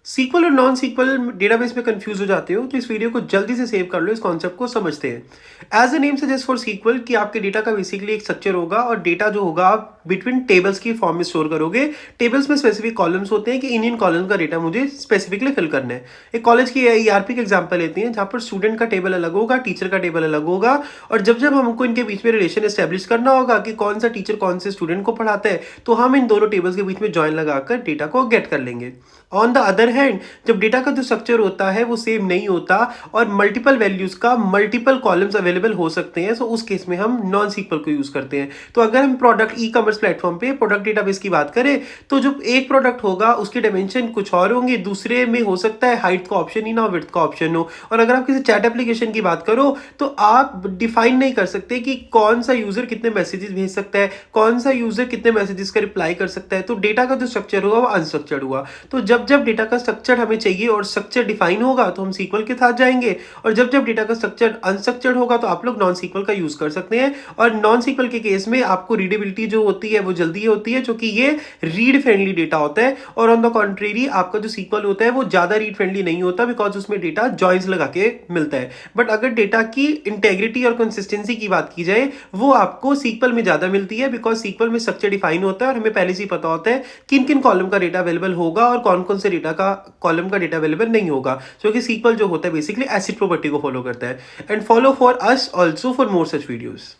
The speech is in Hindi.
सीक्वल और नॉन सीक्वल डेटाबेस में कंफ्यूज हो जाते हो तो इस वीडियो को जल्दी से सेव कर लो, इस कॉन्सेप्ट को समझते हैं। As a name suggest for SQL कि आपके डेटा का बेसिकली एक स्ट्रक्चर होगा और डेटा जो होगा आप बिटवीन टेबल्स की फॉर्म में स्टोर करोगे। टेबल्स में स्पेसिफिक कॉलम्स होते हैं कि इन कॉलम्स का डेटा मुझे स्पेसिफिकली फिल करना है। एक कॉलेज की ईआरपी के एग्जाम्पल लेते हैं जहाँ पर स्टूडेंट का टेबल अलग होगा, टीचर का टेबल अलग होगा, और जब जब हमको इनके बीच में रिलेशन एस्टेब्लिश करना होगा कि कौन सा टीचर कौन से स्टूडेंट को पढ़ाता है, तो हम इन दोनों टेबल्स के बीच में जॉइन लगाकर डेटा को गेट कर लेंगे। ऑन द अदर हैंड जब डेटा का जो स्ट्रक्चर होता है वो सेम नहीं होता और मल्टीपल वैल्यूज का मल्टीपल कॉलम्स अवेलेबल हो सकते हैं, सो उस केस में हम नॉन सीक्वल को यूज करते हैं। तो अगर हम प्रोडक्ट ई कॉमर्स प्लेटफॉर्म पे प्रोडक्ट डेटाबेस की बात करें तो जो एक प्रोडक्ट होगा उसके डायमेंशन कुछ और होंगे, दूसरे में हो सकता है हाइट का ऑप्शन ही ना हो, विड्थ का ऑप्शन हो। और अगर आप किसी चैट एप्लीकेशन की बात करो तो आप डिफाइन नहीं कर सकते कि कौन सा यूजर कितने मैसेजेस भेज सकता है, कौन सा यूजर कितने मैसेजेस का रिप्लाई कर सकता है। तो डेटा का जो स्ट्रक्चर होगा वो अनस्ट्रक्चर्ड हुआ। तो जब जब डेटा का स्ट्रक्चर हमें चाहिए और स्ट्रक्चर डिफाइन होगा तो हम सीक्वल के साथ जाएंगे, और जब जब डेटा का स्ट्रक्चर अनस्ट्रक्चर्ड होगा तो आप लोग नॉन सीक्वल का यूज कर सकते हैं। और नॉन सीक्वल के केस में आपको रीडेबिलिटी जो होती है वो जल्दी होती है क्योंकि ये रीड फ्रेंडली डेटा होता है, और ऑन द कॉन्ट्रेरी आपका जो सीक्वल होता है वो ज्यादा रीड फ्रेंडली नहीं होता बिकॉज उसमें डेटा जॉइंस लगा के मिलता है। बट अगर डेटा की इंटेग्रिटी और कंसिस्टेंसी की बात की जाए वो आपको सीक्वल में ज्यादा मिलती है बिकॉज सीक्वल में स्ट्रक्चर डिफाइन होता है और हमें पहले से ही पता होता है किन किन कॉलम का डेटा अवेलेबल होगा और कौन कौन से डेटा का कॉलम का डेटा अवेलेबल नहीं होगा। क्योंकि सीक्वल जो होता है बेसिकली एसिड प्रॉपर्टी को फॉलो करता है। And follow for us also for more such videos.